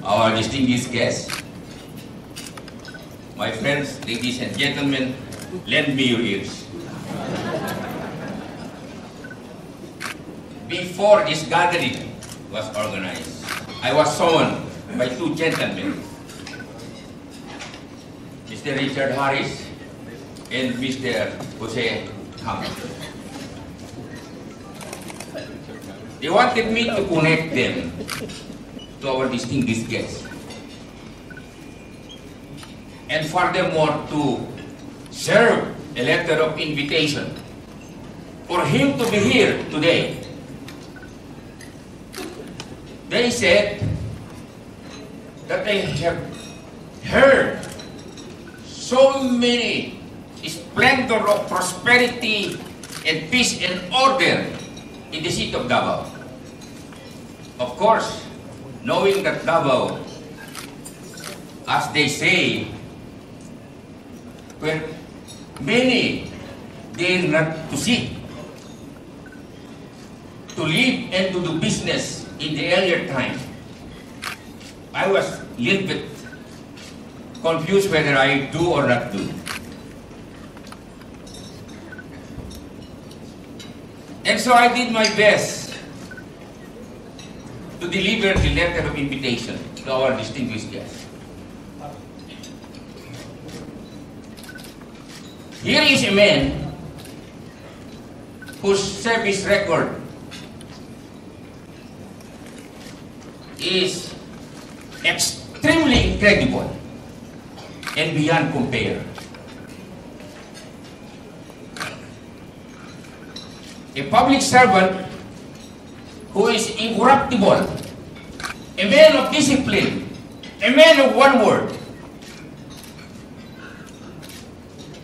our distinguished guests, my friends, ladies and gentlemen, lend me your ears. Before this gathering was organized, I was summoned by two gentlemen, Mr. Richard Harris and Mr. Jose Campos. They wanted me to connect them to our distinguished guests. And furthermore, to serve a letter of invitation for him to be here today. They said that they have heard so many splendor of prosperity and peace and order in the city of Davao. Of course, knowing that Davao, as they say, where many dare not to see, to live and to do business in the earlier time, I was a little bit confused whether I do or not do. And so I did my best to deliver the letter of invitation to our distinguished guests. Here is a man whose service record is extremely incredible and beyond compare. A public servant who is incorruptible, a man of discipline, a man of one word.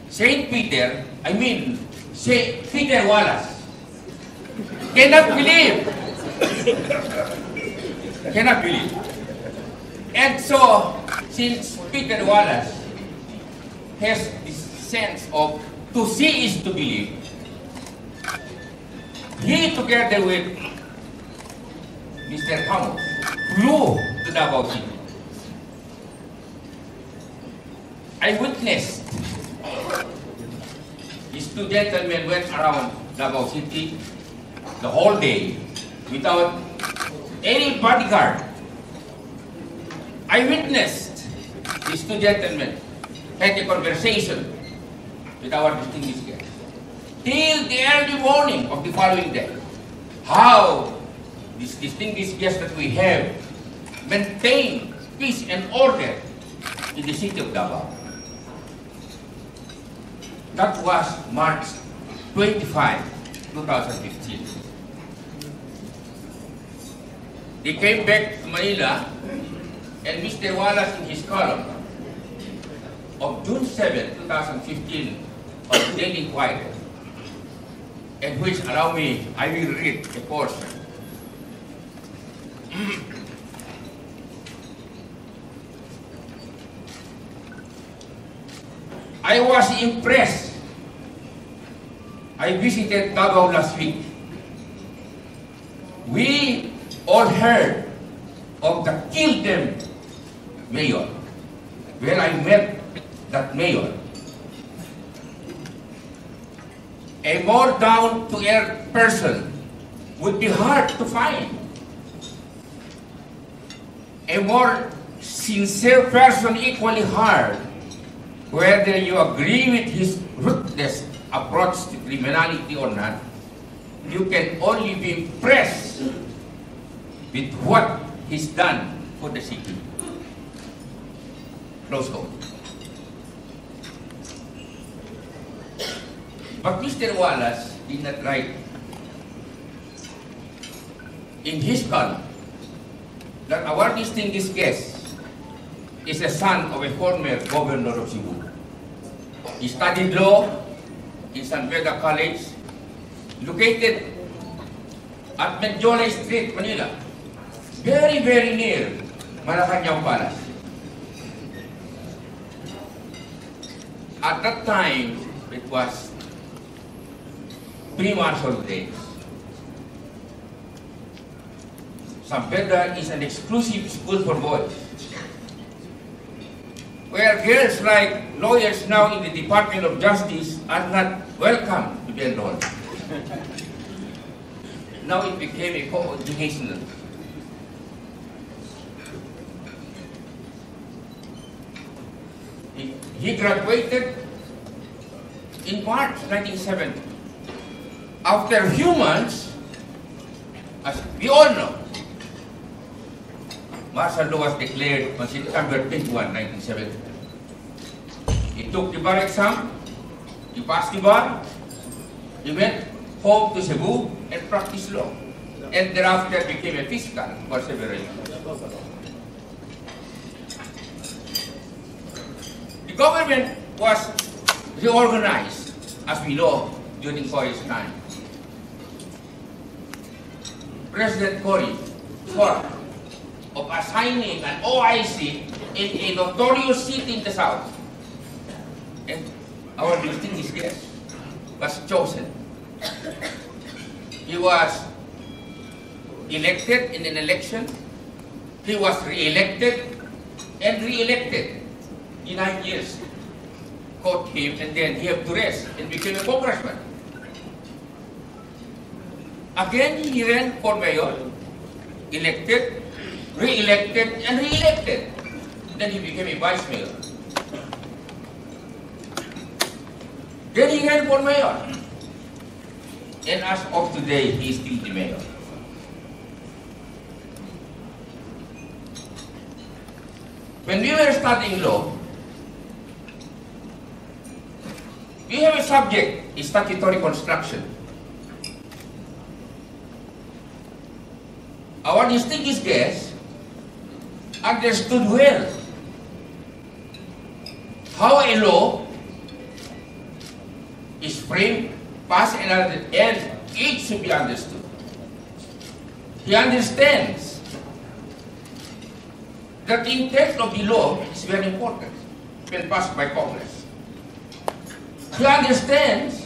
Saint Peter Wallace, cannot believe. Cannot believe. And so, since Peter Wallace has this sense of to see is to believe, he, together with Mr. Campos, flew to Davao City. I witnessed these two gentlemen went around Davao City the whole day without any bodyguard. I witnessed these two gentlemen had a conversation with our distinguished guests till the early morning of the following day. How these distinguished guests that we have maintain peace and order in the city of Davao. That was March 25, 2015. They came back to Manila, and Mr. Wallace in his column of June 7, 2015 of the Daily Inquirer, and which, allow me, I will read a portion. I was impressed. I visited Davao last week. We all heard of the killeth mayor, where I met that mayor. A more down-to-earth person would be hard to find. A more sincere person equally hard. Whether you agree with his ruthless approach to criminality or not, you can only be impressed with what he's done for the city. Close quote. But Mr. Wallace did not write in his column that our distinguished guest is a son of a former governor of Cebu. He studied law in San Vega College, located at Medjola Street, Manila, very, very near Malacanang Palace. At that time, it was pre-martial days. San Vega is an exclusive school for boys. where girls like lawyers now in the Department of Justice are not welcome to be enrolled. Now it became a co-educational. He graduated in March 1970. After a few months, as we all know, martial law was declared on September 21, 1970. He took the bar exam, he passed the bar, he went home to Cebu and practiced law. And thereafter became a fiscal for several years. The government was reorganized, as we know, during Cory's time. President Cory thought of assigning an OIC in a notorious city in the south. And our distinguished guest was chosen. He was elected in an election. He was re-elected and re-elected. In 9 years, caught him, and then he had to rest and became a congressman. Again, he ran for mayor, elected, re-elected, and re-elected. Then he became a vice mayor. Then he ran for mayor. And as of today, he is still the mayor. When we were studying law, we have a subject, statutory construction. Our distinguished guest understood well how a law is framed, passed, and it should be understood. He understands that the intent of the law is very important when passed by Congress. He understands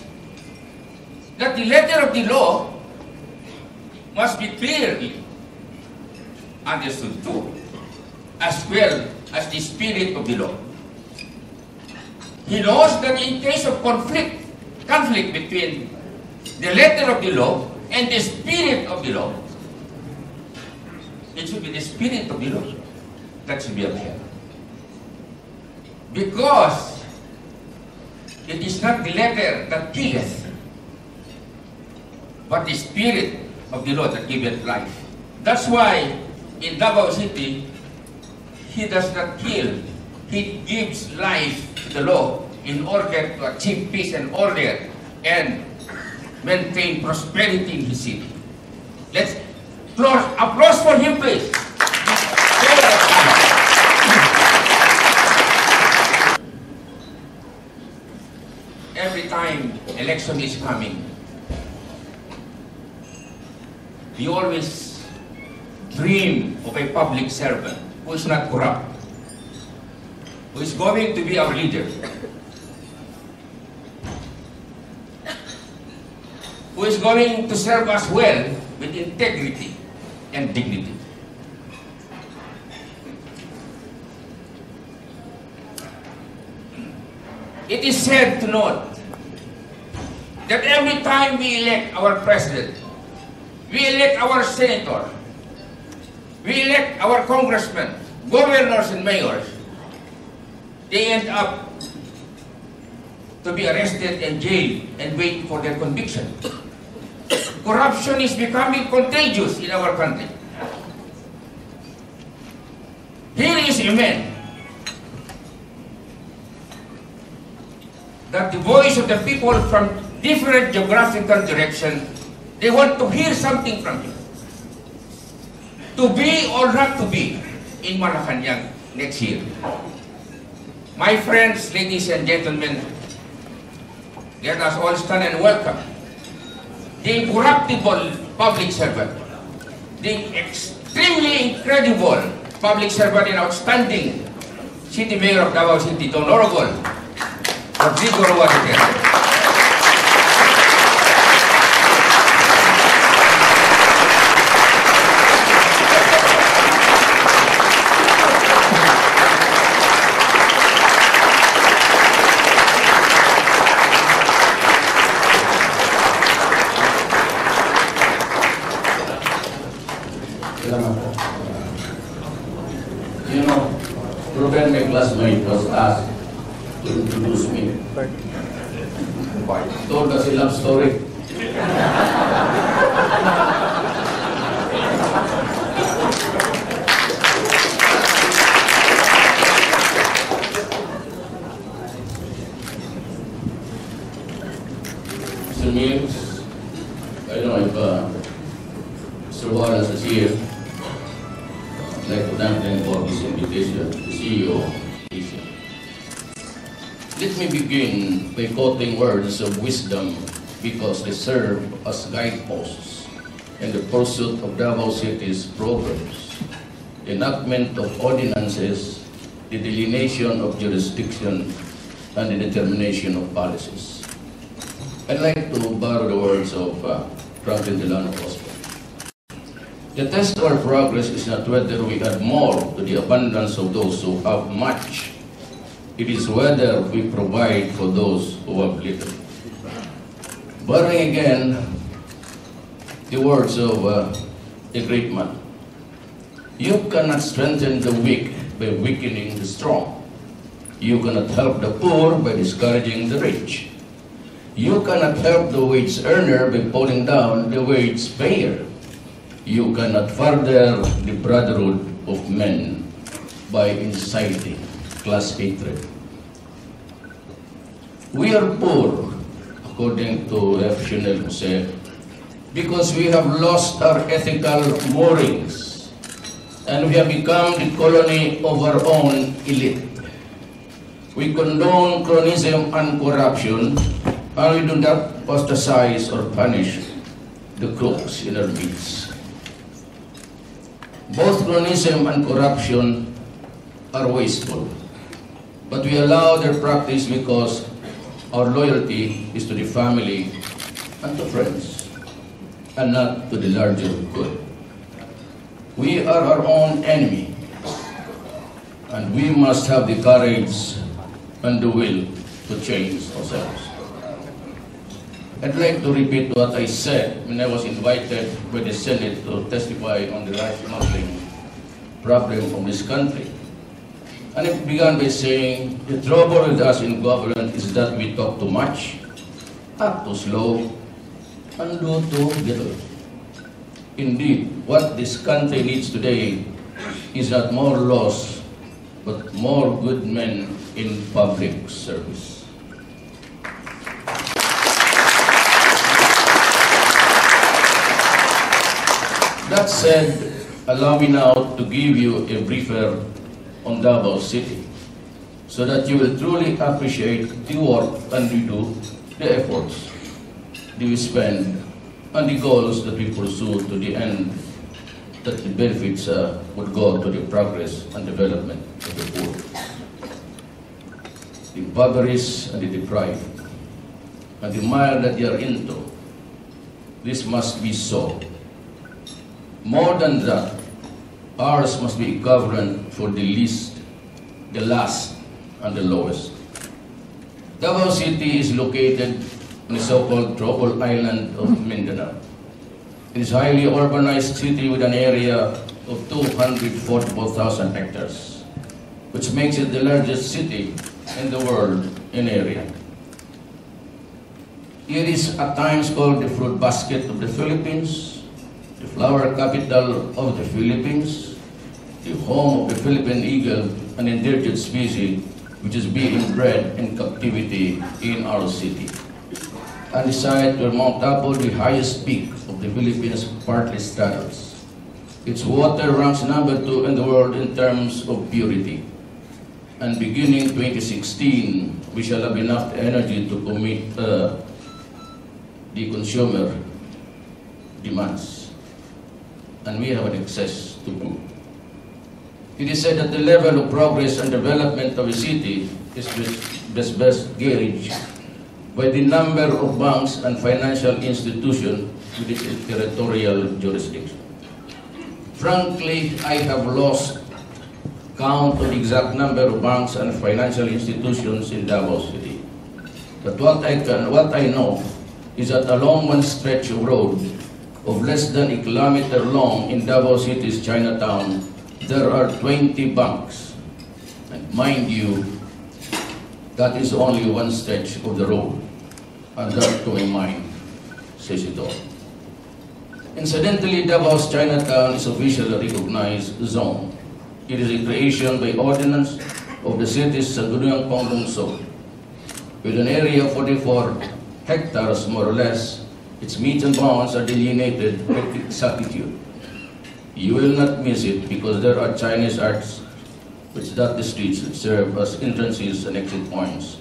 that the letter of the law must be clearly understood too, as well as the spirit of the law. He knows that in case of conflict between the letter of the law and the spirit of the law, it should be the spirit of the law that should be upheld. Because it is not the letter that killeth, but the spirit of the law that giveth life. That's why in Davao City, he does not kill. He gives life to the law in order to achieve peace and order and maintain prosperity in his city. Let's applause for him, please. Every time election is coming, we always dream of a public servant who is not corrupt, who is going to be our leader, who is going to serve us well with integrity and dignity. It is sad to note that every time we elect our president, we elect our senator, we elect our congressmen, governors and mayors, they end up to be arrested and jailed and wait for their conviction. Corruption is becoming contagious in our country. Here is a man that the voice of the people from different geographical direction, they want to hear something from him. To be or not to be in Malacanang next year. My friends, ladies and gentlemen, let us all stand and welcome the incorruptible public servant, the extremely incredible public servant and outstanding City Mayor of Davao City, the Honorable Rodrigo R. You know, Ruben, my classmate, was asked to introduce me. Told us a love story. Mr. Mills, I don't know if Mr. Wallace is here. I'd like to thank them for this invitation, the CEO. Let me begin by quoting words of wisdom because they serve as guideposts in the pursuit of Davao City's programs, the enactment of ordinances, the delineation of jurisdiction, and the determination of policies. I'd like to borrow the words of Franklin Delano Roosevelt. The test of our progress is not whether we add more to the abundance of those who have much. It is whether we provide for those who have little. Borrowing again the words of a great man. You cannot strengthen the weak by weakening the strong. You cannot help the poor by discouraging the rich. You cannot help the wage earner by pulling down the wage payer. You cannot further the brotherhood of men by inciting class hatred. We are poor, according to F. Chanel Jose, because we have lost our ethical moorings and we have become the colony of our own elite. We condone cronyism and corruption, and we do not ostracize or punish the crooks in our midst. Both cronyism and corruption are wasteful, but we allow their practice because our loyalty is to the family and to friends, and not to the larger good. We are our own enemy, and we must have the courage and the will to change ourselves. I'd like to repeat what I said when I was invited by the Senate to testify on the rice smuggling problem of this country. And it began by saying, the trouble with us in government is that we talk too much, act too slow, and do too little. Indeed, what this country needs today is not more laws, but more good men in public service. That said, allow me now to give you a briefer on Davao City, so that you will truly appreciate the work and we do, the efforts that we spend, and the goals that we pursue to the end that the benefits would go to the progress and development of the poor, the impoverished and the deprived, and the mire that they are into. This must be so. More than that, ours must be a government for the least, the last, and the lowest. Davao City is located on the so-called tropical island of Mindanao. It is a highly urbanized city with an area of 244,000 hectares, which makes it the largest city in the world in area. It is at times called the fruit basket of the Philippines, the flower capital of the Philippines, the home of the Philippine eagle, an endangered species which is being bred in captivity in our city. And the site where Mount Apo, the highest peak of the Philippines, partly straddles. Its water ranks number 2 in the world in terms of purity. And beginning 2016, we shall have enough energy to meet the consumer demands. And we have an excess to do. It is said that the level of progress and development of a city is best gauged by the number of banks and financial institutions with its territorial jurisdiction. Frankly, I have lost count of the exact number of banks and financial institutions in Davao City. But what I know is that along one stretch of road of less than a kilometer long in Davao City's Chinatown, there are 20 banks. And mind you, that is only one stretch of the road, and that to my mind says it all. Incidentally, Davao's Chinatown is officially a recognized zone. It is a creation by ordinance of the city's Sangguniang Panglungsod. With an area of 44 hectares, more or less, its meets and bounds are delineated with exactitude. You will not miss it because there are Chinese arts which dot the streets that serve as entrances and exit points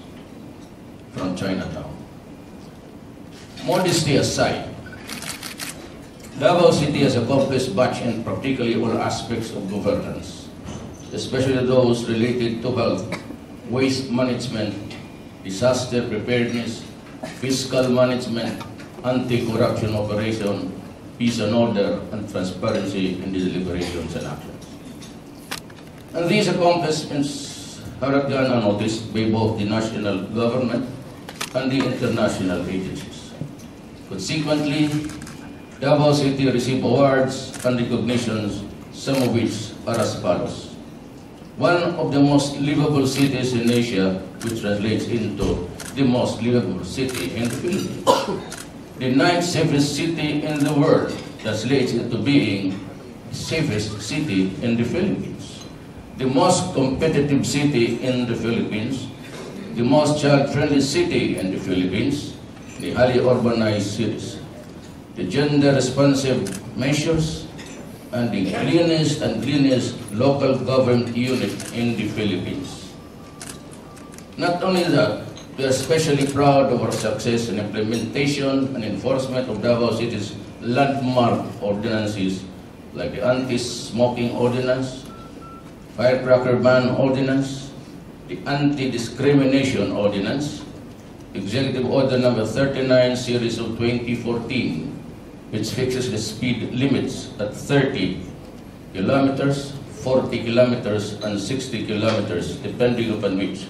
from Chinatown. Modesty aside, Davao City has accomplished much in practically all aspects of governance, especially those related to health, waste management, disaster preparedness, fiscal management, anti-corruption operation, peace and order, and transparency in the deliberations and actions. And these accomplishments are not gone unnoticed by both the national government and the international agencies. Consequently, Davao City received awards and recognitions, some of which are as follows. One of the most livable cities in Asia, which translates into the most livable city in the Philippines. The 9th safest city in the world translates into being the safest city in the Philippines. The most competitive city in the Philippines, the most child-friendly city in the Philippines, the highly urbanized cities, the gender-responsive measures, and the cleanest and greenest local government unit in the Philippines. Not only that, we are especially proud of our success in implementation and enforcement of Davao City's landmark ordinances like the Anti-Smoking Ordinance, Firecracker Ban Ordinance, the Anti-Discrimination Ordinance, Executive Order Number 39, Series of 2014, which fixes the speed limits at 30 kilometers, 40 kilometers, and 60 kilometers, depending upon which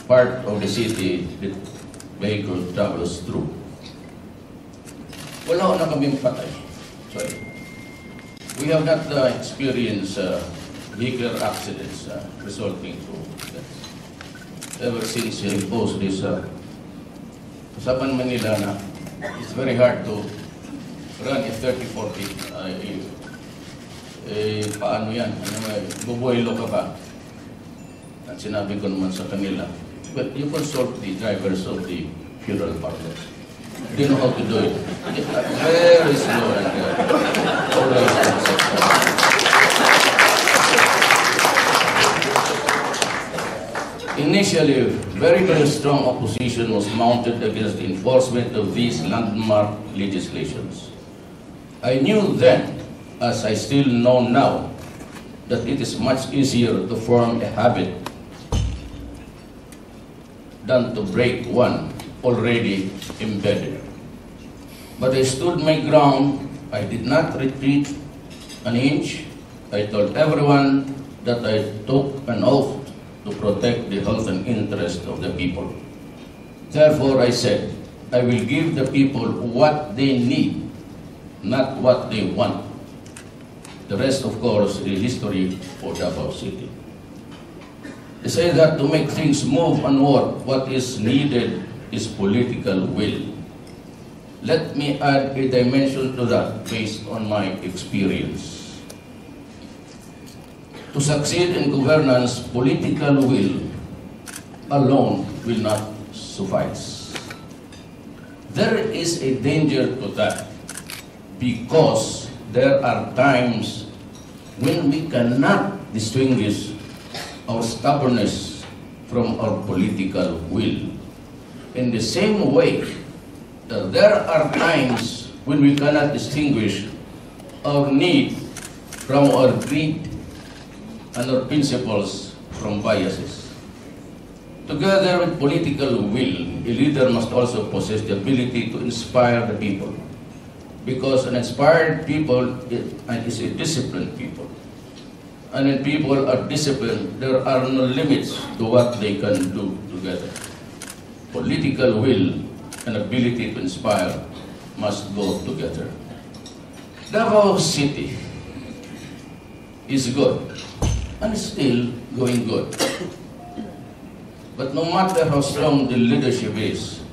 part of the city the vehicle travels through. Wala na kaming patay. Sorry. We have not experienced vehicular accidents resulting from that. Ever since we imposed this Usapan Manila na it's very hard to run a 30-40. Paano yan? Bubuelo ka ba? At sinabi ko naman sa kanila, but you consult the drivers of the funeral parlors. They know how to do it. Very slow and always Initially, very strong opposition was mounted against the enforcement of these landmark legislations. I knew then, as I still know now, that it is much easier to form a habit than to break one already embedded. But I stood my ground. I did not retreat an inch. I told everyone that I took an oath to protect the health and interest of the people. Therefore, I said, I will give the people what they need, not what they want. The rest, of course, is history for Davao City. They say that to make things move and work, what is needed is political will. Let me add a dimension to that based on my experience. To succeed in governance, political will alone will not suffice. There is a danger to that because there are times when we cannot distinguish our stubbornness from our political will. In the same way, there are times when we cannot distinguish our need from our greed and our principles from biases. Together with political will, a leader must also possess the ability to inspire the people, because an inspired people is a disciplined people. And when people are disciplined, there are no limits to what they can do together. Political will and ability to inspire must go together. Davao City is good and still going good. But no matter how strong the leadership is,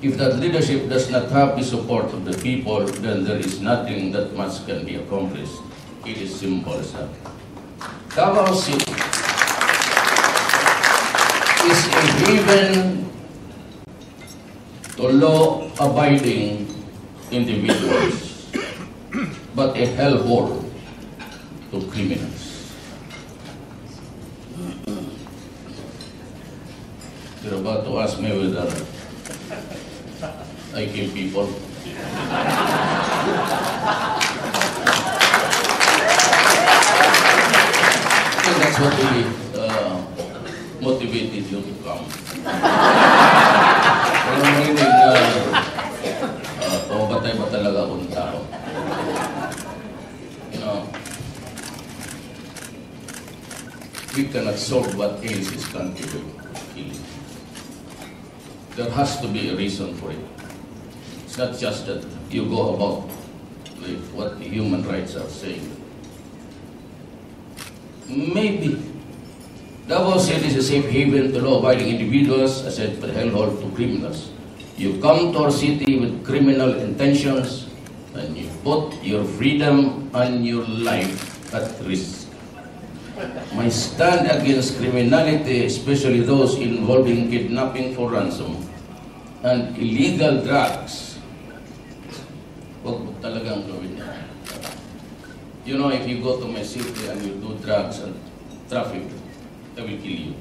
if that leadership does not have the support of the people, then there is nothing that much can be accomplished. It is simple as that. Davao City is a haven to law-abiding individuals, but a hellhole to criminals. You're about to ask me whether I kill people. I think that's what really motivated you to come. Pero marinig na pamatay ba talaga akong tao? You know, we cannot solve what ails this country with killing. There has to be a reason for it. It's not just that you go about like what the human rights are saying. Maybe Davao City is a safe haven to law-abiding individuals, as I said, but hellhole to criminals. You come to our city with criminal intentions, and you put your freedom and your life at risk. My stand against criminality, especially those involving kidnapping for ransom and illegal drugs, huwag mo talagang gawin niya. You know, if you go to my city and you do drugs and traffic, I will kill you.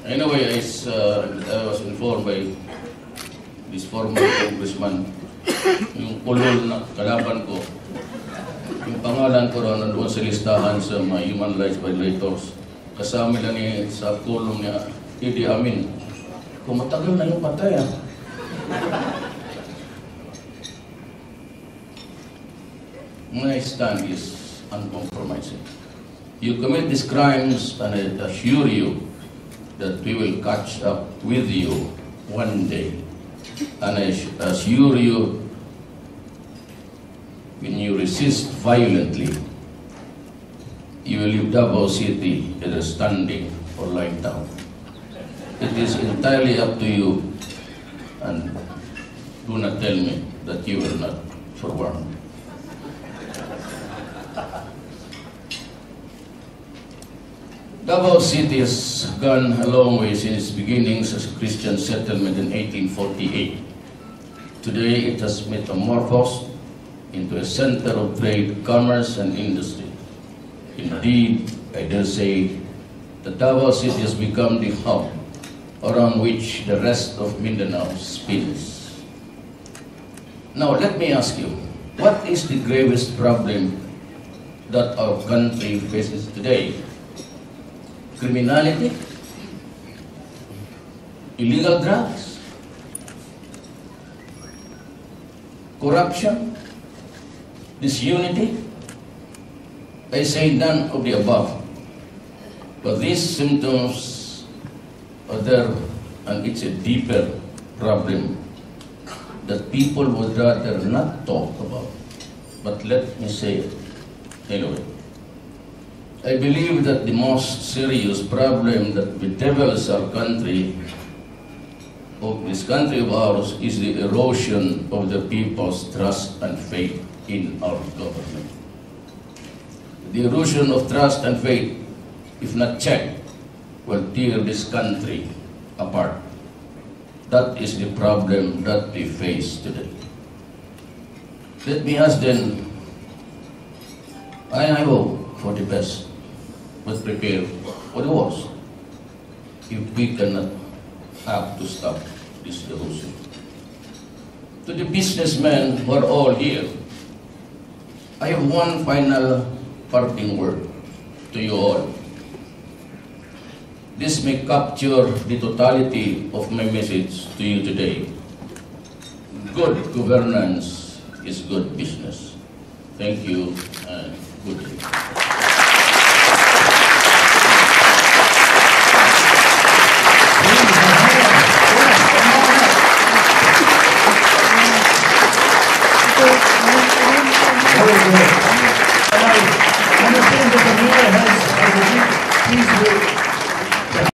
Anyway, I was informed by this former congressman, yung kulol na kalaban ko, yung pangalan ko ron nandoon sa listahan sa mga human rights violators. Kasama nila ni sa kulong niya, Idi Amin. Kung matagal na yung patay, My stand is uncompromising. You commit these crimes, and I assure you that we will catch up with you one day. And I assure you, when you resist violently, you will leave Davao City either standing or lying down. It is entirely up to you, and do not tell me that you will not forewarn. Davao City has gone a long way since its beginnings as a Christian settlement in 1848. Today it has metamorphosed into a center of trade, commerce, and industry. Indeed, I dare say, that Davao City has become the hub around which the rest of Mindanao spins. Now, let me ask you, what is the gravest problem that our country faces today? Criminality? Illegal drugs? Corruption? Disunity? I say none of the above. But these symptoms are there, and it's a deeper problem that people would rather not talk about. But let me say it anyway. I believe that the most serious problem that bedevils our country, of this country of ours, is the erosion of the people's trust and faith in our government. The erosion of trust and faith, if not checked, will tear this country apart. That is the problem that we face today. Let me ask then, I hope for the best, but prepare for the worst if we cannot have to stop this erosion. To the businessmen who are all here, I have one final parting word to you all. This may capture the totality of my message to you today. Good governance is good business. Thank you and good day. And I understand that the mayor has a please